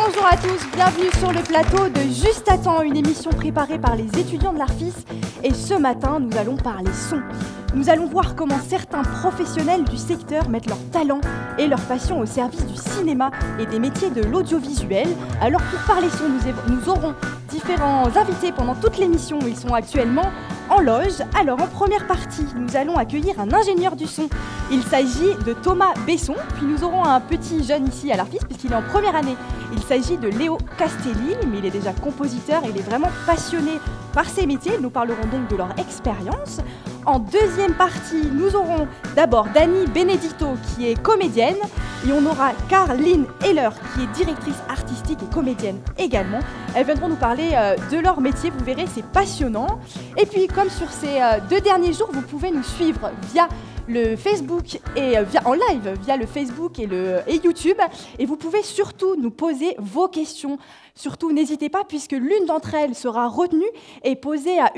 Bonjour à tous, bienvenue sur le plateau de Juste à temps, une émission préparée par les étudiants de l'Arfis. Et ce matin, nous allons parler son. Nous allons voir comment certains professionnels du secteur mettent leur talent et leur passion au service du cinéma et des métiers de l'audiovisuel. Alors pour parler son, nous aurons différents invités pendant toute l'émission. Ils sont actuellement en loge. Alors en première partie, nous allons accueillir un ingénieur du son. Il s'agit de Thomas Besson. Puis nous aurons un petit jeune ici à l'Arfis puisqu'il est en première année. Il s'agit de Léo Castelli, mais il est déjà compositeur et il est vraiment passionné par ces métiers. Nous parlerons donc de leur expérience. En deuxième partie, nous aurons d'abord Dani Benedito qui est comédienne et on aura Caroline Heller qui est directrice artistique et comédienne également. Elles viendront nous parler de leur métier, vous verrez, c'est passionnant. Et puis comme sur ces 2 derniers jours, vous pouvez nous suivre via le Facebook et en live via le Facebook et YouTube, et vous pouvez surtout nous poser vos questions. Surtout n'hésitez pas puisque l'une d'entre elles sera retenue et posée à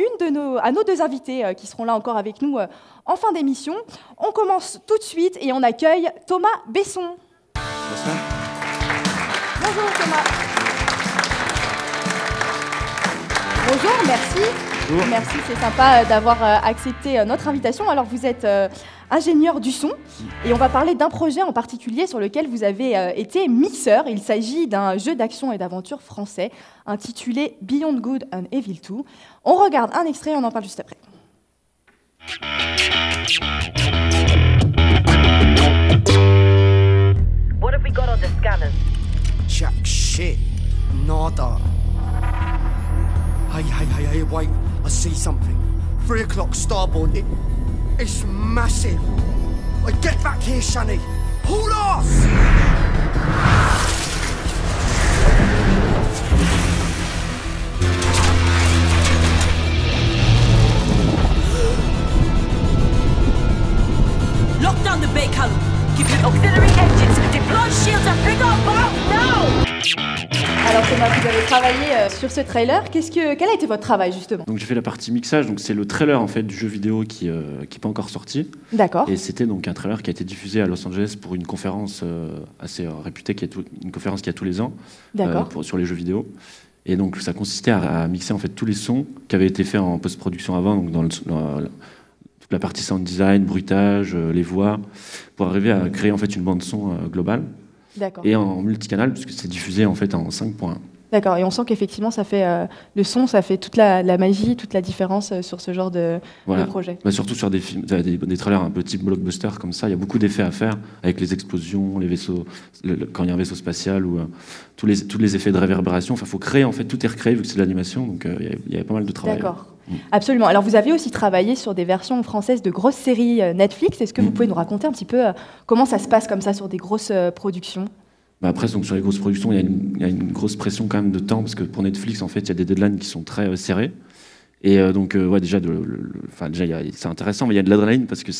nos 2 invités qui seront là encore avec nous en fin d'émission. On commence tout de suite et on accueille Thomas Besson. Bonsoir. Bonjour Thomas. Bonjour, merci. Bonjour. Merci, c'est sympa d'avoir accepté notre invitation. Alors vous êtes ingénieur du son et on va parler d'un projet en particulier sur lequel vous avez été mixeur. Il s'agit d'un jeu d'action et d'aventure français intitulé Beyond Good and Evil 2. On regarde un extrait et on en parle juste après. What have we got on the scanners? Jack shit. Nada. Hey, wait. I see something. 3 o'clock starboard. It's massive. Get back here, Shani. Hold off! Lock down the bay column. Give it auxiliary engines. Deploy shields and bring our boat now! Alors Thomas, vous avez travaillé sur ce trailer. Quel a été votre travail justement? Donc j'ai fait la partie mixage, donc c'est le trailer en fait du jeu vidéo qui est pas encore sorti. D'accord. Et c'était donc un trailer qui a été diffusé à Los Angeles pour une conférence assez réputée, une conférence qui a tous les ans sur les jeux vidéo. Et donc ça consistait à mixer en fait tous les sons qui avaient été faits en post-production avant, donc dans toute la partie sound design, bruitage, les voix, pour arriver à créer en fait une bande son globale. D'accord. Et en multicanal puisque c'est diffusé en fait en 5.1. D'accord, et on sent qu'effectivement ça fait le son, ça fait toute la magie, toute la différence sur ce genre de projet. Bah, surtout sur des films, des trailers un peu type blockbuster comme ça, il y a beaucoup d'effets à faire avec les explosions, les vaisseaux, quand il y a un vaisseau spatial ou tous les effets de réverbération. Enfin, faut créer en fait, tout est recréé vu que c'est de l'animation, donc il y avait pas mal de travail. D'accord. Absolument. Alors vous avez aussi travaillé sur des versions françaises de grosses séries Netflix. Est-ce que vous pouvez nous raconter un petit peu comment ça se passe comme ça sur des grosses productions? Bah après, donc, sur les grosses productions, il y a une grosse pression quand même de temps parce que pour Netflix, en fait, il y a des deadlines qui sont très serrés. Et donc, déjà, c'est intéressant, mais il y a de l'adrénaline parce que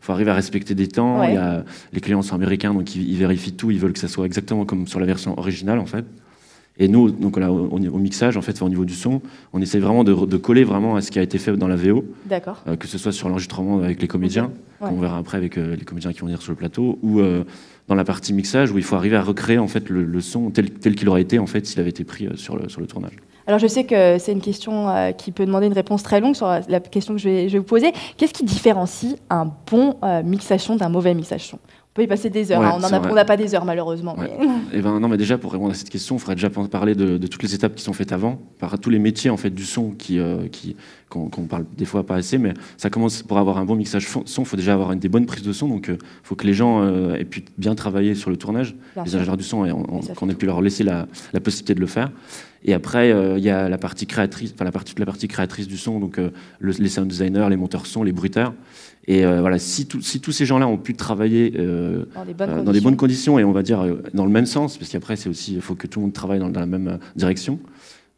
faut arriver à respecter des temps. Ouais. Les clients sont américains, donc ils vérifient tout. Ils veulent que ça soit exactement comme sur la version originale, en fait. Et nous, donc là, au mixage, en fait, au niveau du son, on essaie vraiment de coller vraiment à ce qui a été fait dans la VO. D'accord. Que ce soit sur l'enregistrement avec les comédiens, qu'on verra après avec les comédiens qui vont venir sur le plateau, ou dans la partie mixage où il faut arriver à recréer en fait le son tel qu'il aurait été en fait s'il avait été pris sur le tournage. Alors je sais que c'est une question qui peut demander une réponse très longue sur la question que je vais vous poser. Qu'est-ce qui différencie un bon mixage son d'un mauvais mixage son? On peut y passer des heures, on n'a pas des heures malheureusement. Ouais. Mais... Mais déjà pour répondre à cette question, il faudrait déjà parler de toutes les étapes qui sont faites avant, par tous les métiers en fait du son qu'on parle des fois pas assez, mais ça commence pour avoir un bon mixage son, il faut déjà avoir des bonnes prises de son, donc il faut que les gens aient pu bien travailler sur le tournage, les ingénieurs du son, et qu'on ait pu leur laisser la possibilité de le faire. Et après, il y a la partie créatrice, toute la partie créatrice du son, donc les sound designers, les monteurs son, les bruiteurs. Et si tous ces gens-là ont pu travailler dans des bonnes conditions et on va dire dans le même sens, parce qu'après il faut que tout le monde travaille dans la même direction.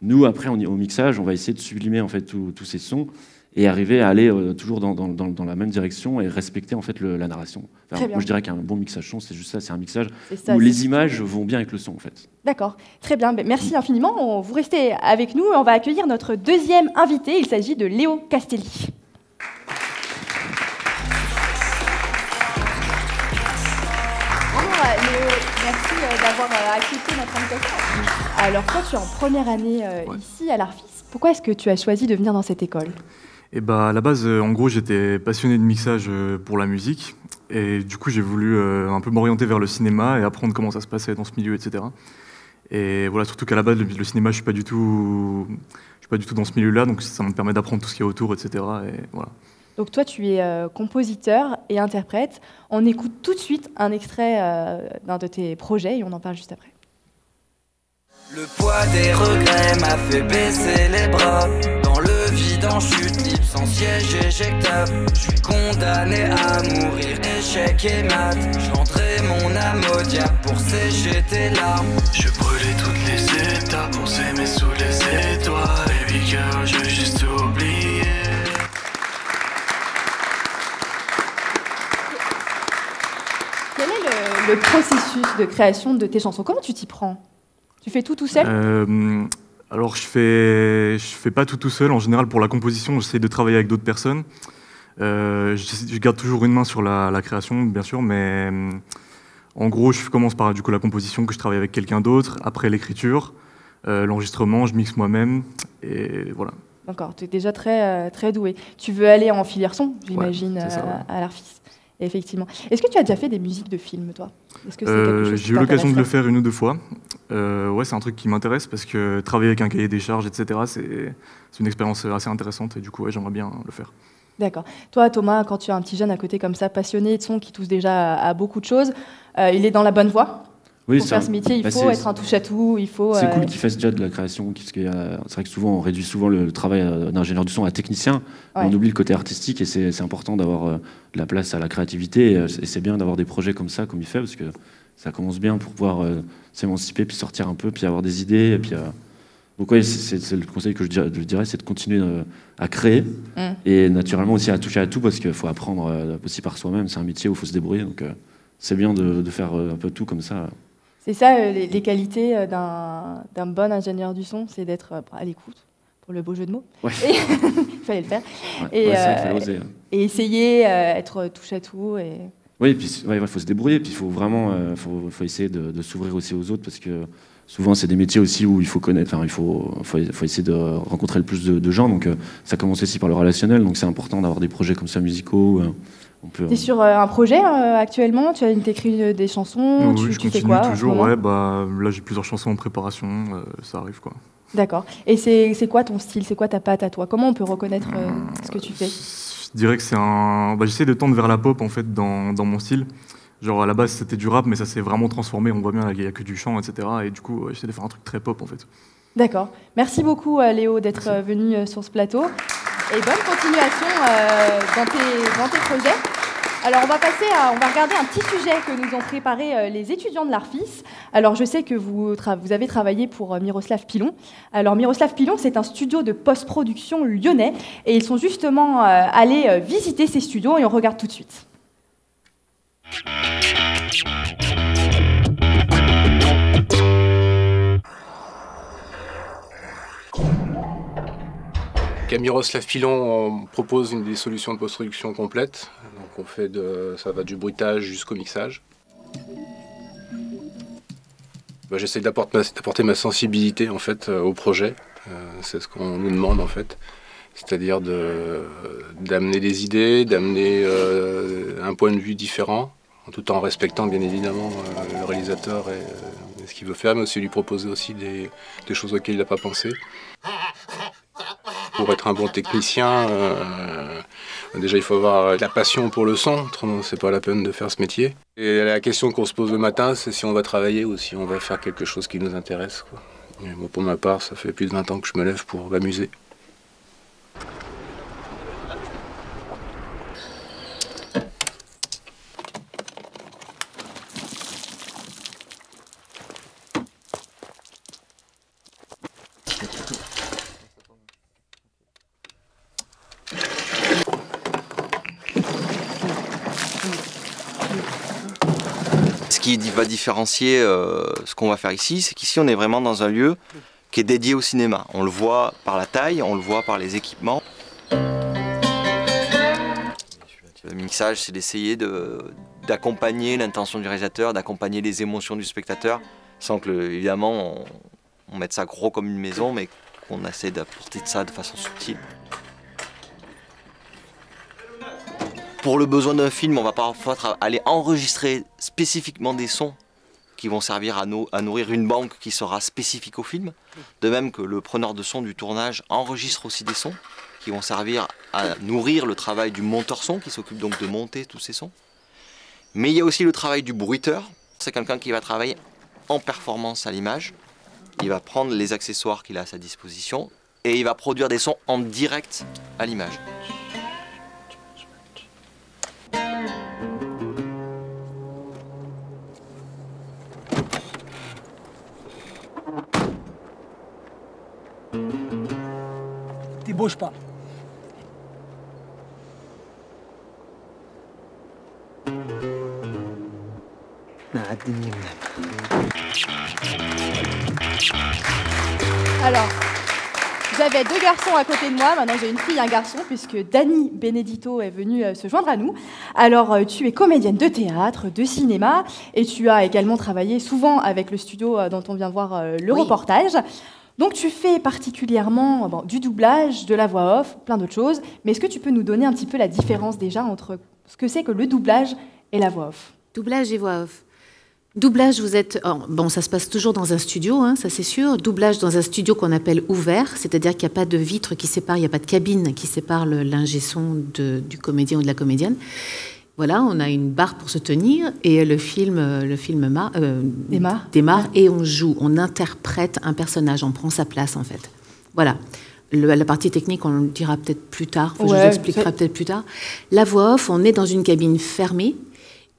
Nous après au mixage, on va essayer de sublimer en fait tous ces sons et arriver à aller toujours dans la même direction et respecter en fait la narration. Moi je dirais qu'un bon mixage son, c'est juste ça, c'est un mixage où les images vont bien avec le son en fait. D'accord, très bien, merci infiniment. Vous restez avec nous et on va accueillir notre deuxième invité, il s'agit de Léo Castelli. Léo, merci d'avoir accepté notre invitation. Alors toi, tu es en première année Ouais. ici à l'Arfis. Pourquoi est-ce que tu as choisi de venir dans cette école? Et bah à la base, en gros, j'étais passionné de mixage pour la musique. Et du coup, j'ai voulu un peu m'orienter vers le cinéma et apprendre comment ça se passait dans ce milieu, etc. Et voilà, surtout qu'à la base, le cinéma, je suis pas du tout dans ce milieu-là, donc ça me permet d'apprendre tout ce qui est autour, etc. Et voilà. Donc toi, tu es compositeur et interprète. On écoute tout de suite un extrait d'un de tes projets et on en parle juste après. Le poids des regrets m'a fait baisser les bras. Dans le vide en chute libre sans siège éjectable. Je suis condamné à mourir, échec et mat. J'vendrai mon âme au diable pour sécher tes larmes. Je brûlais toutes les étapes pour s'aimer sous les étoiles. Et puis que je veux juste oublier. Quel est le processus de création de tes chansons? Comment tu t'y prends? Tu fais tout seul? Alors je fais pas tout seul. En général, pour la composition, j'essaie de travailler avec d'autres personnes. Je garde toujours une main sur la création, bien sûr, mais en gros, je commence par du coup la composition, que je travaille avec quelqu'un d'autre. Après l'écriture, l'enregistrement, je mixe moi-même, et voilà. D'accord, tu es déjà très doué. Tu veux aller en filière son, j'imagine, Ouais, c'est ça, ouais. à l'Arfis. Effectivement. Est-ce que tu as déjà fait des musiques de films, toi? Est-ce que c'est quelque chose qui J'ai eu l'occasion de le t'intéresserait? faire 1 ou 2 fois. Ouais, c'est un truc qui m'intéresse parce que travailler avec un cahier des charges, etc., c'est une expérience assez intéressante et du coup, ouais, j'aimerais bien le faire. D'accord. Toi, Thomas, quand tu as un petit jeune à côté comme ça, passionné de son, qui touche déjà à beaucoup de choses, il est dans la bonne voie? Oui, Pour faire ce métier, il faut être un touche-à-tout, il faut... C'est cool qu'il fasse déjà de la création, parce que c'est vrai que souvent on réduit souvent le travail d'ingénieur du son à technicien, Ouais. on oublie le côté artistique et c'est important d'avoir de la place à la créativité et c'est bien d'avoir des projets comme ça, comme il fait, parce que ça commence bien pour pouvoir s'émanciper, puis sortir un peu, puis avoir des idées, et puis... Donc oui, c'est le conseil que je dirais, c'est de continuer à créer et naturellement aussi à toucher à tout parce qu'il faut apprendre aussi par soi-même, c'est un métier où il faut se débrouiller, donc c'est bien de faire un peu tout comme ça. C'est ça, les qualités d'un bon ingénieur du son, c'est d'être à l'écoute, pour le beau jeu de mots. Ouais. Et il fallait le faire. Ouais, Et, ouais, c'est vrai qu'il fallait oser. et essayer, être touche-à-tout. Et... Oui, et puis ouais, faut se débrouiller, puis il faut vraiment faut essayer de s'ouvrir aussi aux autres parce que souvent c'est des métiers aussi où il faut connaître, enfin il faut essayer de rencontrer le plus de gens, donc ça commence aussi par le relationnel, donc c'est important d'avoir des projets comme ça musicaux. On peut, Tu es sur un projet actuellement? Tu as écrit des chansons? Oui, tu je fais continue quoi en ce toujours. moment? Ouais, bah, là, j'ai plusieurs chansons en préparation, ça arrive quoi. D'accord. Et c'est quoi ton style? C'est quoi ta patte à toi? Comment on peut reconnaître ce que tu fais? Je dirais que c'est un... Bah, j'essaie de tendre vers la pop en fait dans mon style. Genre à la base c'était du rap mais ça s'est vraiment transformé, on voit bien il n'y a que du chant, etc. Et du coup j'essaie de faire un truc très pop en fait. D'accord. Merci beaucoup Léo d'être venu sur ce plateau. Et bonne continuation dans tes projets. Alors on va regarder un petit sujet que nous ont préparé les étudiants de l'Arfis. Alors je sais que vous avez travaillé pour Miroslav Pilon. Alors Miroslav Pilon, c'est un studio de post-production lyonnais et ils sont justement allés visiter ces studios et on regarde tout de suite. À Miroslav Pilon, on propose des solutions de post-production complètes. Donc ça va du bruitage jusqu'au mixage. J'essaie d'apporter ma sensibilité en fait au projet. C'est ce qu'on nous demande en fait. C'est-à-dire d'amener des idées, d'amener un point de vue différent, tout en respectant bien évidemment le réalisateur et ce qu'il veut faire, mais aussi lui proposer aussi des choses auxquelles il n'a pas pensé. Pour être un bon technicien, déjà il faut avoir la passion pour le son, autrement c'est pas la peine de faire ce métier. Et la question qu'on se pose le matin, c'est si on va travailler ou si on va faire quelque chose qui nous intéresse, quoi. Et moi, pour ma part, ça fait plus de 20 ans que je me lève pour m'amuser. Ce qui va différencier ce qu'on va faire ici, c'est qu'ici on est vraiment dans un lieu qui est dédié au cinéma. On le voit par la taille, on le voit par les équipements. Le mixage, c'est d'essayer d'accompagner l'intention du réalisateur, d'accompagner les émotions du spectateur, sans que, évidemment, on mette ça gros comme une maison, mais qu'on essaie d'apporter ça de façon subtile. Pour le besoin d'un film, on va parfois aller enregistrer spécifiquement des sons qui vont servir à nourrir une banque qui sera spécifique au film. De même que le preneur de son du tournage enregistre aussi des sons qui vont servir à nourrir le travail du monteur son qui s'occupe donc de monter tous ces sons. Mais il y a aussi le travail du bruiteur. C'est quelqu'un qui va travailler en performance à l'image. Il va prendre les accessoires qu'il a à sa disposition et il va produire des sons en direct à l'image. Tu bouges pas. Alors, j'avais 2 garçons à côté de moi, maintenant j'ai une fille et un garçon, puisque Dani Benedito est venue se joindre à nous. Alors, tu es comédienne de théâtre, de cinéma, et tu as également travaillé souvent avec le studio dont on vient voir le reportage. Donc, tu fais particulièrement du doublage, de la voix off, plein d'autres choses. Mais est-ce que tu peux nous donner un petit peu la différence déjà entre ce que c'est que le doublage et la voix off? Doublage et voix off. Doublage, vous êtes... bon, ça se passe toujours dans un studio, hein, ça c'est sûr. Doublage dans un studio qu'on appelle ouvert, c'est-à-dire qu'il n'y a pas de vitre qui sépare, il n'y a pas de cabine qui sépare l'ingé son du comédien ou de la comédienne. Voilà, on a une barre pour se tenir et le film démarre et on joue, on interprète un personnage, on prend sa place en fait. Voilà. La partie technique, on le dira peut-être plus tard, je vous expliquerai peut-être plus tard. La voix off, on est dans une cabine fermée.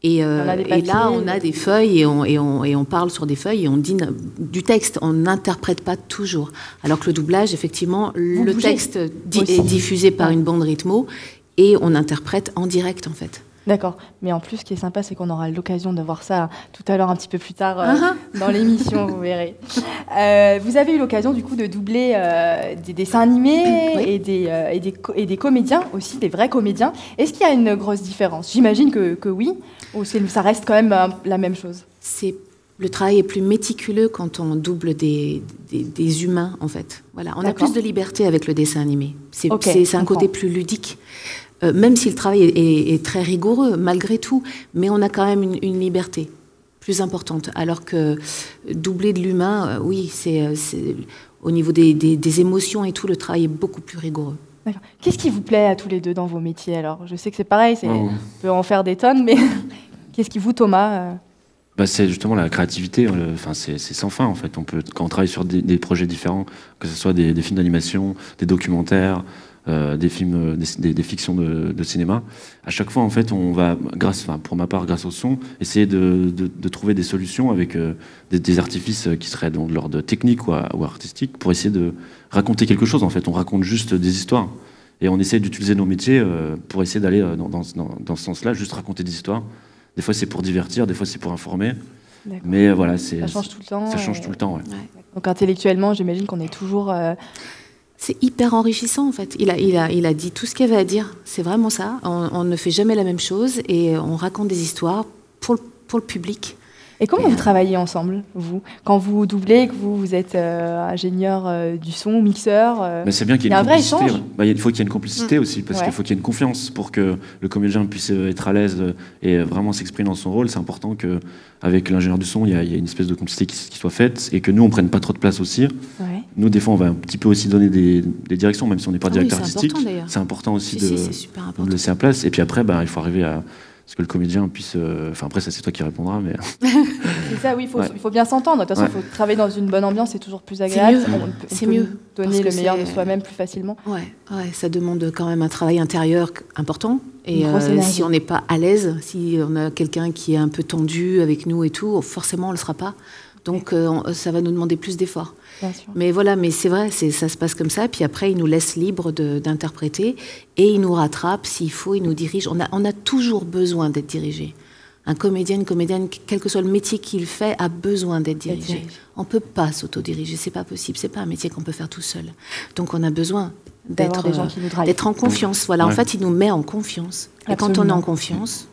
Et là, on a des feuilles et on parle sur des feuilles et on dit du texte. On n'interprète pas toujours. Alors que le doublage, effectivement, le texte est diffusé par une bande rythmo et on interprète en direct, en fait. D'accord. Mais en plus, ce qui est sympa, c'est qu'on aura l'occasion de voir ça tout à l'heure, un petit peu plus tard dans l'émission, vous verrez. Vous avez eu l'occasion, du coup, de doubler des dessins animés et des comédiens aussi, des vrais comédiens. Est-ce qu'il y a une grosse différence? J'imagine que oui, ou ça reste quand même la même chose. Le travail est plus méticuleux quand on double des humains, en fait. Voilà. On a plus de liberté avec le dessin animé. C'est un côté plus ludique. Même si le travail est très rigoureux, malgré tout, mais on a quand même une liberté plus importante. Alors que doubler de l'humain, oui, c'est au niveau des émotions et tout, le travail est beaucoup plus rigoureux. D'accord. Qu'est-ce qui vous plaît à tous les deux dans vos métiers? Alors, je sais que c'est pareil, on peut en faire des tonnes, mais qu'est-ce qui vous, Thomas c'est justement la créativité, c'est sans fin en fait. Quand on travaille sur des projets différents, que ce soit des films d'animation, des documentaires, des films, des fictions de cinéma, à chaque fois en fait on va, pour ma part grâce au son, essayer de trouver des solutions avec des artifices qui seraient dans de l'ordre technique ou artistique pour essayer de raconter quelque chose en fait. On raconte juste des histoires et on essaie d'utiliser nos métiers pour essayer d'aller dans ce sens-là, juste raconter des histoires. Des fois c'est pour divertir, des fois c'est pour informer. Mais voilà, ça change tout le temps. Ça change tout le temps, ouais. Donc intellectuellement, j'imagine qu'on est toujours... C'est hyper enrichissant en fait. Il a dit tout ce qu'il y avait à dire. C'est vraiment ça. On ne fait jamais la même chose et on raconte des histoires pour le public. Et comment vous travaillez ensemble, vous? Quand vous doublez, que vous êtes ingénieur du son, mixeur Mais c'est bien qu'il y ait un vrai échange. Il faut qu'il y ait une complicité aussi, parce qu'il faut qu'il y ait une confiance pour que le comédien puisse être à l'aise et vraiment s'exprimer dans son rôle. C'est important qu'avec l'ingénieur du son, il y a une espèce de complicité qui soit faite et que nous, on ne prenne pas trop de place aussi. Ouais. Nous, des fois, on va un petit peu aussi donner des directions, même si on n'est pas directeur artistique. C'est important aussi de laisser la place. Et puis après, il faut arriver à... Parce que le comédien puisse... après, ça, c'est toi qui répondras, mais... C'est ça, oui, il faut bien s'entendre. De toute façon, il faut travailler dans une bonne ambiance, c'est toujours plus agréable. C'est mieux. Donner le meilleur de soi-même plus facilement. Ouais, ça demande quand même un travail intérieur important. Et si on n'est pas à l'aise, si on a quelqu'un qui est un peu tendu avec nous et tout, forcément, on ne le sera pas. Donc, ça va nous demander plus d'efforts. Mais voilà, mais c'est vrai, ça se passe comme ça. Puis après, il nous laisse libre d'interpréter et il nous rattrape s'il faut, il nous dirige. On a toujours besoin d'être dirigé. Un comédien, une comédienne, quel que soit le métier qu'il fait, a besoin d'être dirigé. On ne peut pas s'autodiriger, c'est pas possible. C'est pas un métier qu'on peut faire tout seul. Donc, on a besoin d'être en confiance. Voilà, en fait, il nous met en confiance. Et quand on est en confiance...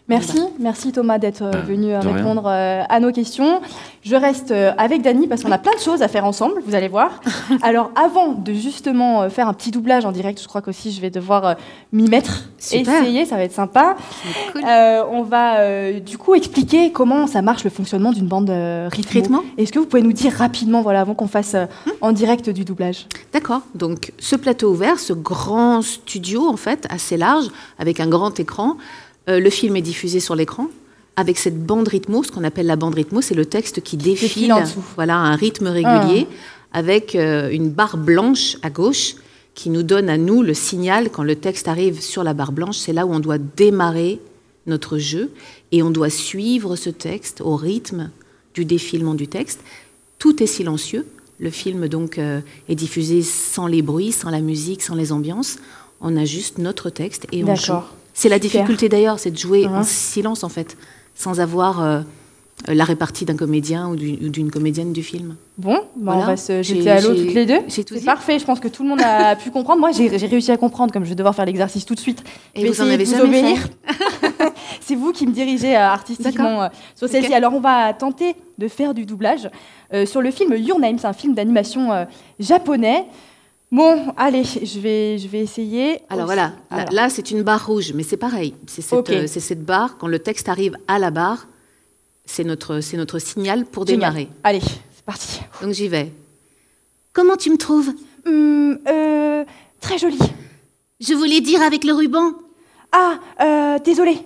Merci Thomas d'être venu répondre à nos questions. Je reste avec Dany parce qu'on a plein de choses à faire ensemble, vous allez voir. Alors avant de justement faire un petit doublage en direct, je crois qu'aussi je vais devoir m'y mettre, essayer, ça va être sympa. Cool. On va du coup expliquer comment ça marche le fonctionnement d'une bande rythmo. Est-ce que vous pouvez nous dire rapidement, voilà, avant qu'on fasse en direct du doublage? D'accord, donc ce plateau ouvert, ce grand studio en fait, assez large, avec un grand écran, le film est diffusé sur l'écran avec cette bande rythmo. Ce qu'on appelle la bande rythmo, c'est le texte qui défile en dessous. Voilà, un rythme régulier avec une barre blanche à gauche qui nous donne à nous le signal quand le texte arrive sur la barre blanche. C'est là où on doit démarrer notre jeu et on doit suivre ce texte au rythme du défilement du texte. Tout est silencieux. Le film donc est diffusé sans les bruits, sans la musique, sans les ambiances. On a juste notre texte et on joue. C'est la difficulté d'ailleurs, c'est de jouer en silence en fait, sans avoir la répartie d'un comédien ou d'une comédienne du film. Bon, voilà. On va se jeter à l'eau toutes les deux. C'est parfait, je pense que tout le monde a pu comprendre. Moi, j'ai réussi à comprendre, comme je vais devoir faire l'exercice tout de suite. Et vous en avez jamais fait. C'est vous qui me dirigez artistiquement sur celle-ci. Alors, on va tenter de faire du doublage sur le film Your Name. C'est un film d'animation japonais. Bon, allez, je vais essayer. Alors voilà, là c'est une barre rouge, mais c'est pareil. C'est cette barre, quand le texte arrive à la barre, c'est notre signal pour démarrer. Allez, c'est parti. Donc j'y vais. Comment tu me trouves? Très jolie. Je voulais dire avec le ruban. Ah, désolée.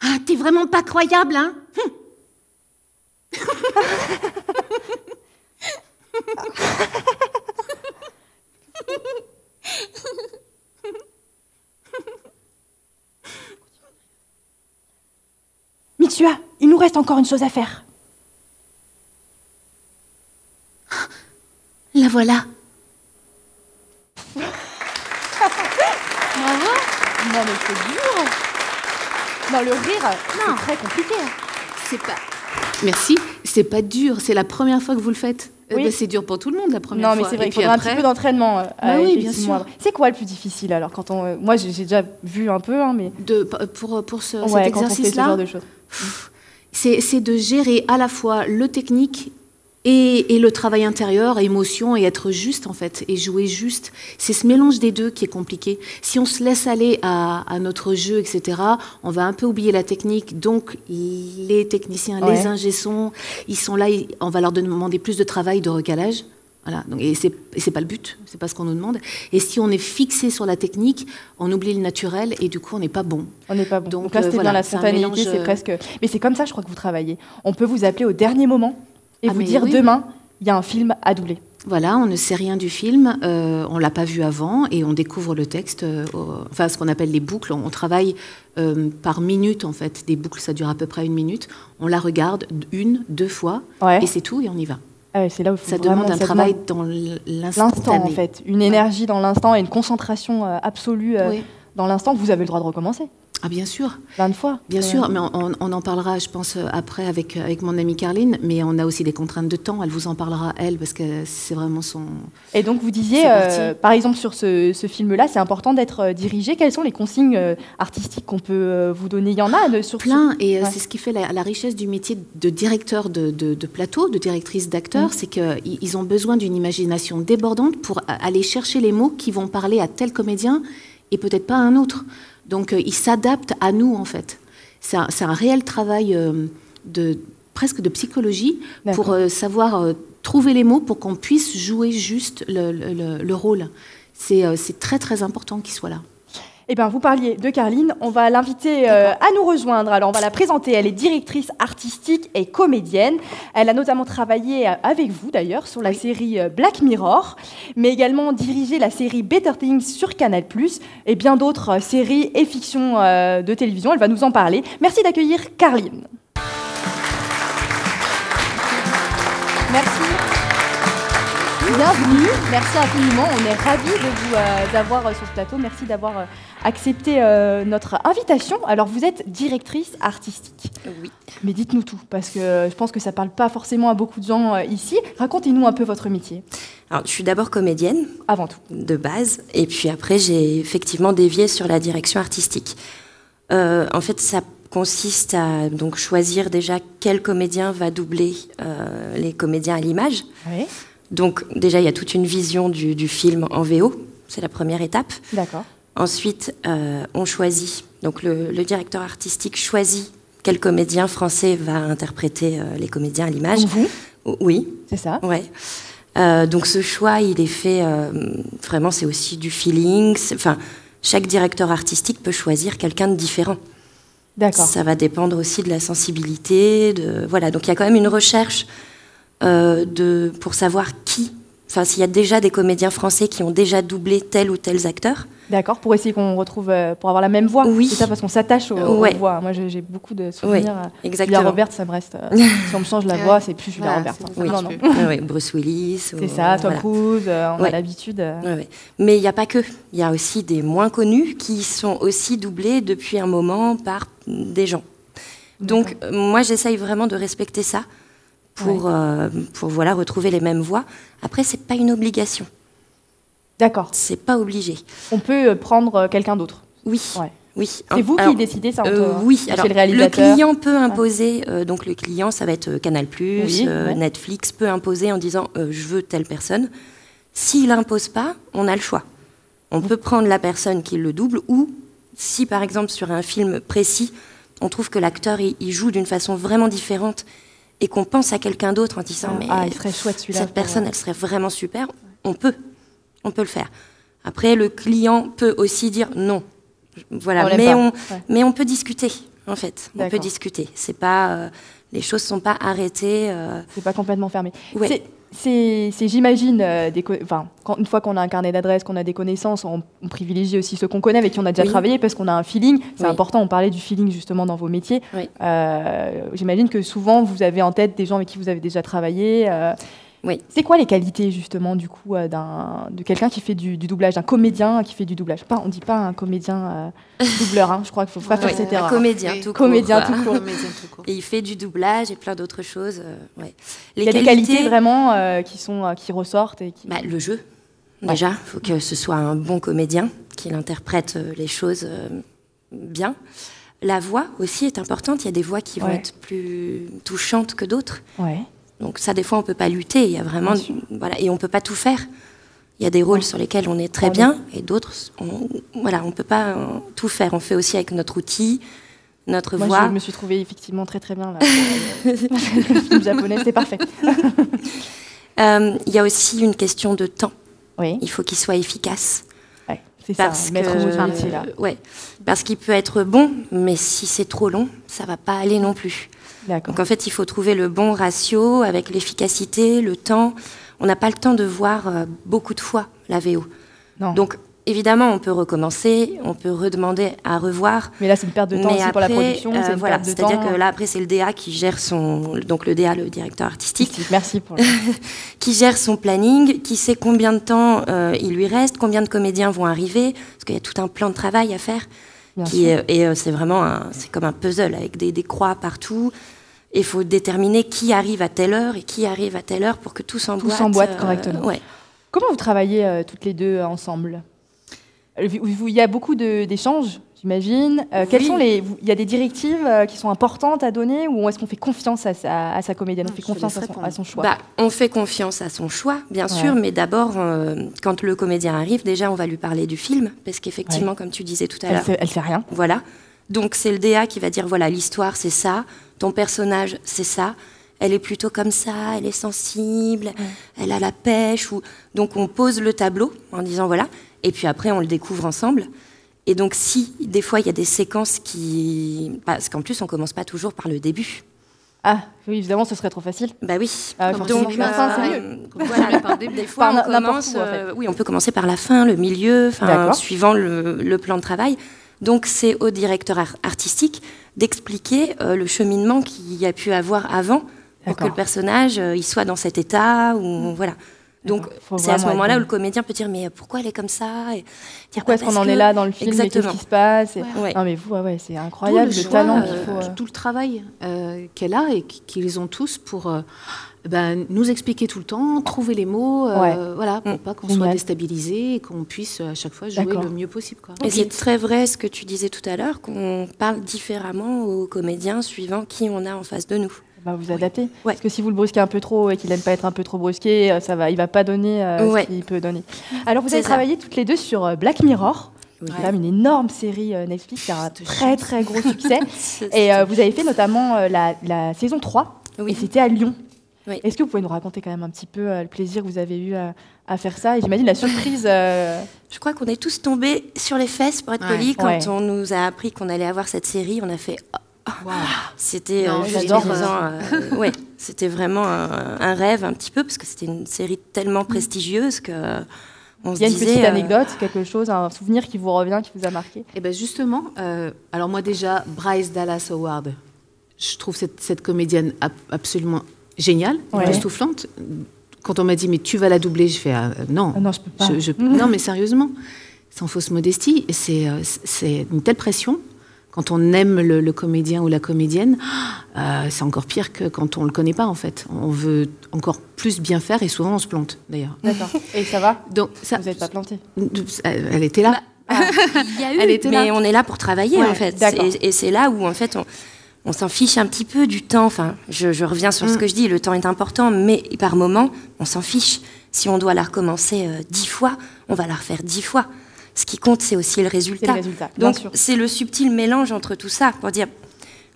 Ah, t'es vraiment pas croyable, hein? Mitsuha, il nous reste encore une chose à faire. La voilà. Bravo. Non mais c'est dur. Non, le rire, c'est très compliqué. C'est pas... Merci, c'est pas dur, c'est la première fois que vous le faites. Oui. C'est dur pour tout le monde la première fois. Non, mais c'est vrai, il faudra un petit peu d'entraînement. Oui, bien sûr. C'est quoi le plus difficile alors quand on... Moi, j'ai déjà vu un peu, hein, mais... Pour cet exercice-là, c'est de gérer à la fois le technique et le travail intérieur, émotion, et être juste en fait, et jouer juste. C'est ce mélange des deux qui est compliqué. Si on se laisse aller à notre jeu, etc., on va un peu oublier la technique. Donc les techniciens, les ingé-sons, ils sont là, on va leur demander plus de travail, de recalage. Voilà. Donc, et c'est pas le but, c'est pas ce qu'on nous demande. Et si on est fixé sur la technique, on oublie le naturel et du coup on n'est pas bon. On n'est pas bon. Donc là c'était bien la spontanéité, c'est presque. Mais c'est comme ça, je crois que vous travaillez. On peut vous appeler au dernier moment et vous dire demain, il y a un film à doubler. Voilà, on ne sait rien du film, on l'a pas vu avant et on découvre le texte, enfin ce qu'on appelle les boucles. On travaille par minute en fait, des boucles, ça dure à peu près 1 minute. On la regarde 1, 2 fois et c'est tout et on y va. C'est là où ça demande un travail dans l'instant en fait, une énergie dans l'instant et une concentration absolue dans l'instant. Vous avez le droit de recommencer. Ah bien sûr. Plein de fois. Bien sûr, mais on en parlera, je pense, après avec mon amie Carline, mais on a aussi des contraintes de temps, elle vous en parlera, elle, parce que c'est vraiment son... Et donc vous disiez, par exemple, sur ce film-là, c'est important d'être dirigé. Quelles sont les consignes artistiques qu'on peut vous donner? Il y en a sur plein, et c'est ce qui fait la richesse du métier de directeur de plateau, de directrice d'acteur, c'est qu'ils ont besoin d'une imagination débordante pour aller chercher les mots qui vont parler à tel comédien et peut-être pas à un autre. Donc, ils s'adaptent à nous, en fait. C'est un réel travail presque de psychologie pour savoir trouver les mots pour qu'on puisse jouer juste le rôle. C'est très, très important qu'il soit là. Eh bien, vous parliez de Carline, on va l'inviter à nous rejoindre. Alors, on va la présenter. Elle est directrice artistique et comédienne. Elle a notamment travaillé avec vous, d'ailleurs, sur la série Black Mirror, mais également dirigé la série Better Things sur Canal+, et bien d'autres séries et fictions de télévision. Elle va nous en parler. Merci d'accueillir Carline. Merci. Bienvenue, merci infiniment. On est ravis de vous avoir sur ce plateau. Merci d'avoir accepté notre invitation. Alors, vous êtes directrice artistique. Oui. Mais dites-nous tout, parce que je pense que ça ne parle pas forcément à beaucoup de gens ici. Racontez-nous un peu votre métier. Alors, je suis d'abord comédienne. Avant tout. De base. Et puis après, j'ai effectivement dévié sur la direction artistique. En fait, ça consiste à donc choisir déjà quel comédien va doubler les comédiens à l'image. Oui. Donc déjà, il y a toute une vision du film en VO. C'est la première étape. D'accord. Ensuite, on choisit, donc le directeur artistique choisit quel comédien français va interpréter les comédiens à l'image. Vous ? Oui. C'est ça. Ouais. Donc ce choix, il est fait, vraiment, c'est aussi du feeling. Enfin, chaque directeur artistique peut choisir quelqu'un de différent. D'accord. Ça va dépendre aussi de la sensibilité. Voilà. Donc il y a quand même une recherche pour savoir qui. Enfin, s'il y a déjà des comédiens français qui ont déjà doublé tel ou tel acteur. D'accord, pour essayer qu'on retrouve, pour avoir la même voix. Oui. C'est ça, parce qu'on s'attache aux voix. Moi, j'ai beaucoup de souvenirs. Exactement. Julia Roberts, ça me reste. Si on me change la voix, c'est plus Julia Roberts. Oui. Non. Bruce Willis. C'est ça, Tom Cruise, on a l'habitude. Mais il n'y a pas que. Il y a aussi des moins connus qui sont aussi doublés depuis un moment par des gens. Donc, moi, j'essaye vraiment de respecter ça pour voilà, retrouver les mêmes voix. Après, c'est pas une obligation. D'accord. C'est pas obligé. On peut prendre quelqu'un d'autre. Oui. Ouais. Oui. C'est vous qui décidez ça oui. Alors, le client peut Ah. imposer. Donc, le client, ça va être Canal+, Netflix peut imposer en disant je veux telle personne. S'il n'impose pas, on a le choix. On peut prendre la personne qui le double, ou si, par exemple, sur un film précis, on trouve que l'acteur il joue d'une façon vraiment différente et qu'on pense à quelqu'un d'autre en disant mais il serait chouette celui-là. Cette personne, elle serait vraiment super. On peut le faire. Après, le client peut aussi dire non. Voilà, mais on peut discuter en fait. On peut discuter. C'est pas les choses sont pas arrêtées. C'est pas complètement fermé. Ouais. C'est j'imagine, une fois qu'on a un carnet d'adresses, qu'on a des connaissances, on privilégie aussi ceux qu'on connaît, avec qui on a déjà travaillé, parce qu'on a un feeling. C'est important, on parlait du feeling justement dans vos métiers. J'imagine que souvent, vous avez en tête des gens avec qui vous avez déjà travaillé. C'est quoi les qualités justement du coup de quelqu'un qui fait du doublage, d'un comédien qui fait du doublage? On ne dit pas un comédien doubleur, hein, je crois qu'il ne faut pas faire cette erreur. Un comédien tout court. Comédien tout court. Et il fait du doublage et plein d'autres choses. Il y a des qualités vraiment qui ressortent et qui... Le jeu, déjà. Il faut que ce soit un bon comédien, qu'il interprète les choses bien. La voix aussi est importante. Il y a des voix qui vont être plus touchantes que d'autres. Donc ça, des fois, on ne peut pas lutter. Il y a vraiment, et on ne peut pas tout faire. Il y a des rôles sur lesquels on est très bien, et d'autres, on ne peut pas tout faire. On fait aussi avec notre outil, notre voix. Moi, je me suis trouvée effectivement très très bien là. Le film japonais, c'est parfait. Il y a aussi une question de temps. Oui. Il faut qu'il soit efficace. C'est ça, mettre au mot de métier là. Parce qu'il peut être bon, mais si c'est trop long, ça ne va pas aller non plus. Donc en fait, il faut trouver le bon ratio avec l'efficacité, le temps. On n'a pas le temps de voir beaucoup de fois la VO. Non. Donc évidemment, on peut recommencer, on peut redemander à revoir. Mais là, c'est une perte de temps aussi pour la production. C'est une perte de temps. C'est-à-dire que là, après, c'est le DA qui gère donc le DA, le directeur artistique. Merci pour qui gère son planning, qui sait combien de temps il lui reste, combien de comédiens vont arriver, parce qu'il y a tout un plan de travail à faire. C'est vraiment c'est comme un puzzle avec des croix partout. Il faut déterminer qui arrive à telle heure et qui arrive à telle heure pour que tout s'emboîte correctement. Comment vous travaillez toutes les deux ensemble? Il y a beaucoup d'échanges, j'imagine. Il y a des directives qui sont importantes à donner, ou est-ce qu'on fait confiance à sa comédienne? On fait confiance à son choix? On fait confiance à son choix, bien sûr, mais d'abord, quand le comédien arrive, déjà, on va lui parler du film, parce qu'effectivement, comme tu disais tout à l'heure... Elle sait rien. Voilà. Donc, c'est le DA qui va dire, voilà, l'histoire, c'est ça, ton personnage, c'est ça, elle est plutôt comme ça, elle est sensible, elle a la pêche. Donc, on pose le tableau en disant, voilà, et puis après, on le découvre ensemble. Et donc, si, des fois, il y a des séquences parce qu'en plus, on ne commence pas toujours par le début. Ah, oui, évidemment, ce serait trop facile. Bah oui. Donc, c'est mieux. Voilà, des fois, on commence... Oui, on peut commencer par la fin, le milieu, suivant le plan de travail. Donc, c'est au directeur artistique d'expliquer le cheminement qu'il y a pu avoir avant pour que le personnage il soit dans cet état. Voilà. Donc c'est à ce moment-là où le comédien peut dire mais pourquoi elle est comme ça et pourquoi est-ce qu'on en est là dans le film et qu'est-ce qui se passe Non mais vous, c'est incroyable le talent qu'il faut. Tout le travail qu'elle a et qu'ils ont tous pour nous expliquer tout le temps, trouver les mots, voilà, pour pas qu'on soit déstabilisé et qu'on puisse à chaque fois jouer le mieux possible. Quoi. Et c'est très vrai ce que tu disais tout à l'heure, qu'on parle différemment aux comédiens suivant qui on a en face de nous. Vous adaptez. Parce que si vous le brusquez un peu trop et qu'il n'aime pas être un peu trop brusqué, il va pas donner ce qu'il peut donner. Alors vous avez travaillé toutes les deux sur Black Mirror. C'est quand même une énorme série Netflix qui a un très très gros succès. Et vous avez fait notamment la saison 3 et c'était à Lyon. Est-ce que vous pouvez nous raconter quand même un petit peu le plaisir que vous avez eu à faire ça et j'imagine la surprise Je crois qu'on est tous tombés sur les fesses pour être polis quand on nous a appris qu'on allait avoir cette série. On a fait c'était c'était vraiment un rêve un petit peu parce que c'était une série tellement prestigieuse que on se disait. Il y a une petite anecdote, quelque chose, un souvenir qui vous revient, qui vous a marqué? Et ben justement, alors moi déjà Bryce Dallas Howard, je trouve cette comédienne absolument géniale, époustouflante. Quand on m'a dit mais tu vas la doubler, je fais non, non, je peux pas. Non mais sérieusement, sans fausse modestie, c'est une telle pression. Quand on aime le comédien ou la comédienne, c'est encore pire que quand on ne le connaît pas, en fait. On veut encore plus bien faire et souvent on se plante, d'ailleurs. D'accord. Et ça va? Donc, vous n'êtes pas planté? Elle était là. Il y a eu, mais on est là pour travailler, en fait. Et c'est là où, en fait, on s'en fiche un petit peu du temps. Enfin, je reviens sur ce que je dis, le temps est important, mais par moment, on s'en fiche. Si on doit la recommencer 10 fois, on va la refaire 10 fois. Ce qui compte, c'est aussi le résultat. Donc, c'est le subtil mélange entre tout ça pour dire,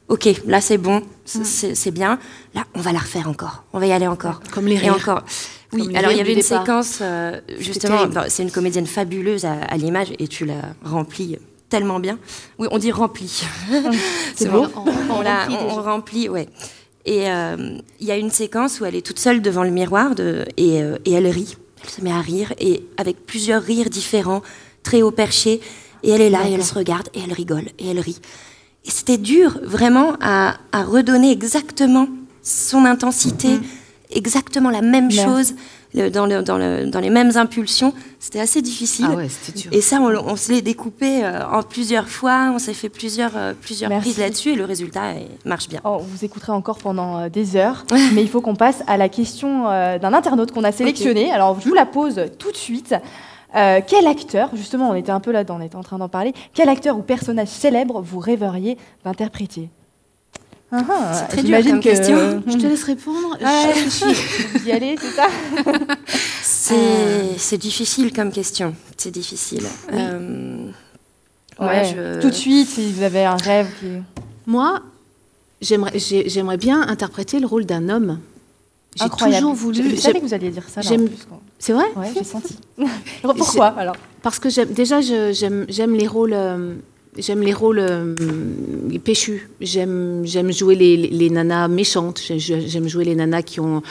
OK, là, c'est bon, c'est bien. Là, on va la refaire encore. On va y aller encore. Comme les rires. Et encore. Oui, alors il y avait une séquence, justement, c'est une comédienne fabuleuse à l'image et tu la remplis tellement bien. Oui, on dit rempli. C'est beau. On remplit, ouais. Et il y a une séquence où elle est toute seule devant le miroir et elle rit. Elle se met à rire et avec plusieurs rires différents, très haut perché, et elle est là, et elle se regarde, et elle rigole, et elle rit. Et c'était dur, vraiment, à redonner exactement son intensité, exactement la même chose, dans les mêmes impulsions. C'était assez difficile. Ah ouais, c'était dur. Et ça, on se l'est découpé en plusieurs fois, on s'est fait plusieurs prises là-dessus, et le résultat marche bien. On vous écouterait encore pendant des heures, mais il faut qu'on passe à la question d'un internaute qu'on a sélectionné. Alors, je vous la pose tout de suite. Quel acteur, justement, on était un peu là-dedans, on était en train d'en parler, quel acteur ou personnage célèbre vous rêveriez d'interpréter? C'est très dur comme question. Je te laisse répondre. Vous y allez, c'est ça? C'est difficile comme question, c'est difficile. Oui. Tout de suite, si vous avez un rêve qui... Moi, j'aimerais bien interpréter le rôle d'un homme. J'ai toujours voulu... Je savais que vous alliez dire ça. C'est vrai? Oui, j'ai senti. Pourquoi alors? Parce que j'aime les rôles... J'aime les rôles péchus. J'aime jouer les nanas méchantes. J'aime jouer les nanas qui vont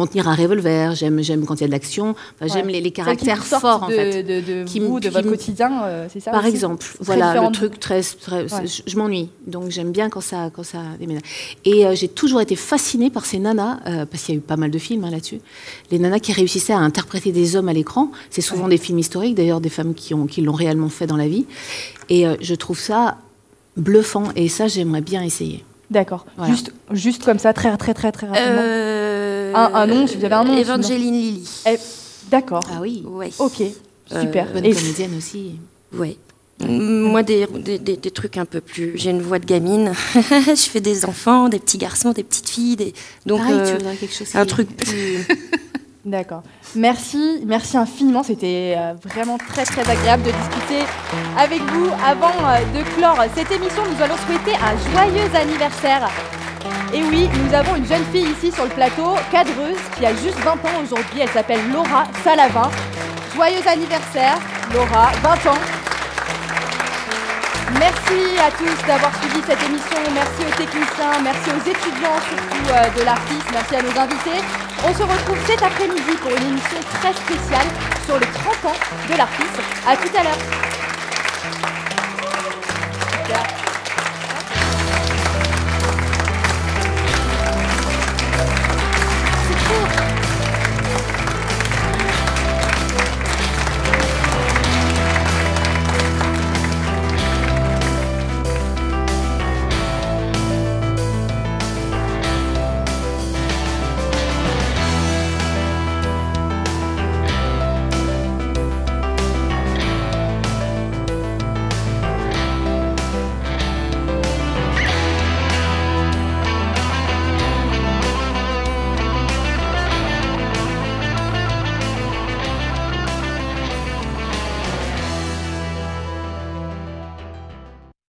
tenir un revolver. J'aime quand il y a de l'action. Enfin, j'aime les caractères forts, en fait. De votre quotidien, c'est ça? Par exemple, voilà, le truc très je m'ennuie. Donc j'aime bien quand ça déménage. Et j'ai toujours été fascinée par ces nanas, parce qu'il y a eu pas mal de films là-dessus. Les nanas qui réussissaient à interpréter des hommes à l'écran. C'est souvent des films historiques, d'ailleurs, des femmes qui l'ont réellement fait dans la vie. Et je trouve ça bluffant et ça, j'aimerais bien essayer. D'accord. Voilà. Juste comme ça, très rapidement. Un nom, si vous avez un nom. Evangeline Lilly. D'accord. Ah oui. Ouais. Ok, super. Bonne comédienne aussi. Oui. Moi, des trucs un peu plus... J'ai une voix de gamine. Je fais des enfants, des petits garçons, des petites filles. Donc, tu voudrais quelque chose un truc plus... D'accord. Merci infiniment. C'était vraiment très agréable de discuter avec vous. Avant de clore cette émission, nous allons souhaiter un joyeux anniversaire. Et oui, nous avons une jeune fille ici sur le plateau, cadreuse, qui a juste 20 ans aujourd'hui. Elle s'appelle Laura Salavin. Joyeux anniversaire, Laura, 20 ans. Merci à tous d'avoir suivi cette émission. Merci aux techniciens, merci aux étudiants surtout de l'Artis, merci à nos invités. On se retrouve cet après-midi pour une émission très spéciale sur les 30 ans de l'Artis. À tout à l'heure.